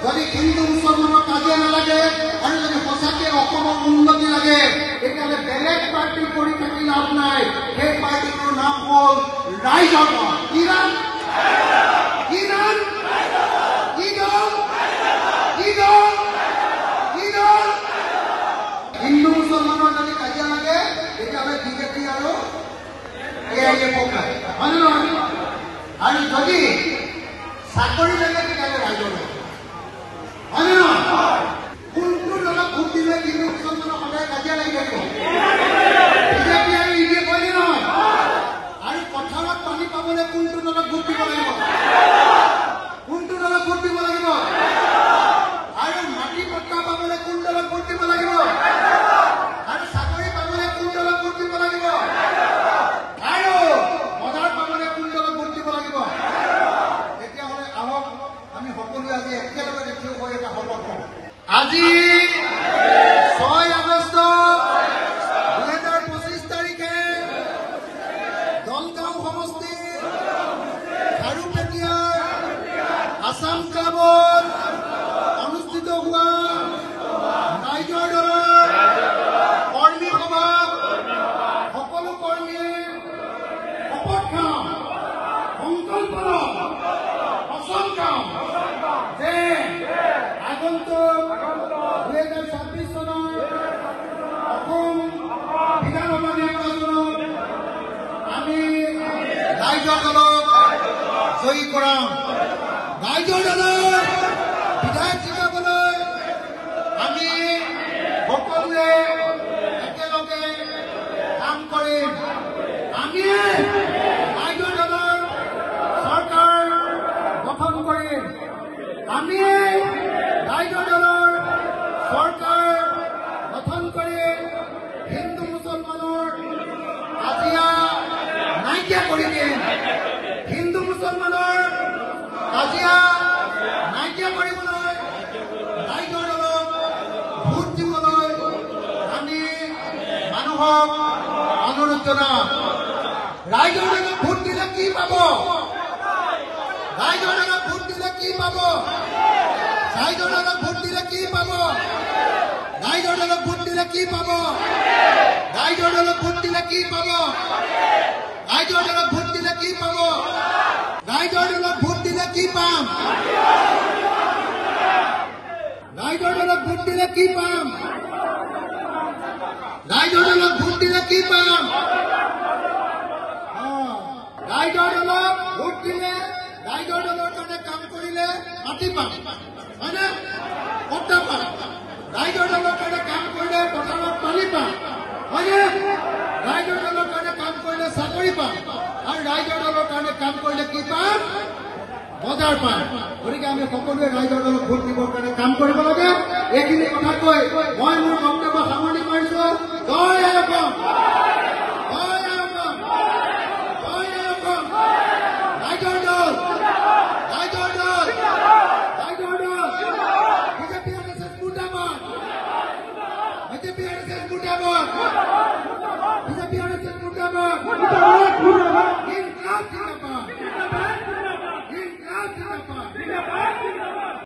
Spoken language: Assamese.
যদি হিন্দু মুসলমানৰ কাজিয়া নালাগে আৰু যদি সঁচাকে অসমৰ উন্নতি লাগে তেতিয়াহ'লে বেলেগ পাৰ্টি কৰি থাকি লাভ নাই। সেই পাৰ্টিটোৰ নাম হ'ল ৰাইজৰ দল। কি নাম? কি নাম? কি দল? কি দল? কি দল? হিন্দু মুসলমানৰ যদি কাজিয়া লাগে তেতিয়াহ'লে বিজেপি আৰু AIA পকায়, হয় নে নহয়? আৰু যদি চাকৰি লাগে তেতিয়াহ'লে ৰাইজৰ দল, হয় নে নহয়? কোনটো দলক ভোট দিলে হিন্দু মুছলমানৰ সদায় কাজিয়া লাগি থাকিব? বিজেপি আৰু ইডিয়ে কয় নে নহয়? আৰু পথাৰত পানী পাবলৈ কোনটো দলক ভোট দিব লাগিব? কোনটো দলক ভোট দিব লাগিব? আৰু মাটি পট্টা পাবলৈ কোন দলক ভোট দিব লাগিব? আৰু চাকৰি পাবলৈ কোন দলক ভোট দিব লাগিব? আৰু বজাৰ পাবলৈ কোন দলক ভোট দিব লাগিব? তেতিয়াহ'লে আহক আমি সকলোৱে আজি একেলগে দেখিও হৈ এটা শপত লওঁ। আজি 6 আগষ্ট 2025 তাৰিখে দলগাঁও সমষ্টি খাৰুপেটীয়া আছাম ক্লাবত অনুষ্ঠিত হোৱা ৰাইজৰ দলৰ কৰ্মী সভাত সকলো কৰ্মীয়ে শপত খাম, সংকল্প লম, সচল কাম যে আগন্তুক 2026 চনৰ অসম বিধানসভা নিৰ্বাচনত আমি ৰাইজৰ দলক জয়ী কৰাম। ৰাইজৰ দলৰ বিধায়ক জিকাবলৈ আমি সকলোৱে একেলগে কাম কৰিম। আমি ৰাইজৰ দলৰ চৰকাৰ গঠন কৰিম। আমি ৰাইজৰ দলৰ চৰকাৰ গঠন কৰি হিন্দু মুছলমানৰ কাজিয়া নাইকিয়া কৰি দিম। হিন্দু মুছলমানৰ কাজিয়া নাইকিয়া কৰিবলৈ ৰাইজৰ দলক ভোট দিবলৈ আমি মানুহক অনুৰোধ জনাম। ৰাইজৰ দলক ভোট দিলে কি পাব? ৰাইজৰ দলক ভোট দিলে কি পাব? ৰাইজৰ দলক ভোট দিলে কি পাব? ৰাইজৰ দলক ভোট দিলে কি পাব? ৰাইজৰ দলক ভোট দিলে কি পাব? ৰাইজৰ দলক ভোট দিলে কি পাব? ৰাইজৰ দলক ভোট দিলে কি পাম? ৰাইজৰ দলক ভোট দিলে কি পাম? ৰাইজৰ দলক ভোট দিলে কি পাম? ৰাইজৰ দলক ভোট দিলে ৰাইজৰ দলৰ কাৰণে কাম কৰিলে মাটি পাম, হয়নে? পট্টা পাম। ৰাইজৰ দলৰ কাৰণে কাম কৰিলে পথাৰত পানী পাম, হয়নে? ৰাইজৰ দলৰ কাৰণে কাম কৰিলে চাকৰি পাম। আৰু ৰাইজৰ দলৰ কাৰণে কাম কৰিলে কি পাম? বজাৰ পাম। গতিকে আমি সকলোৱে ৰাইজৰ দলক ভোট দিবৰ কাৰণে কাম কৰিব লাগে। এইখিনি কথা কৈ মই মোৰ বক্তব্য সামৰণি মাৰিছো। জয় অসম, জয় অসম, জয় অসম। ৰাইজৰ দল, ৰাইজৰ দল, ৰাইজৰ দল। বিজেপি RSS মুৰ্দাবাদ, বিজেপি RSS মুৰ্দাবাদ, বিজেপি RSS মুৰ্দাবাদ।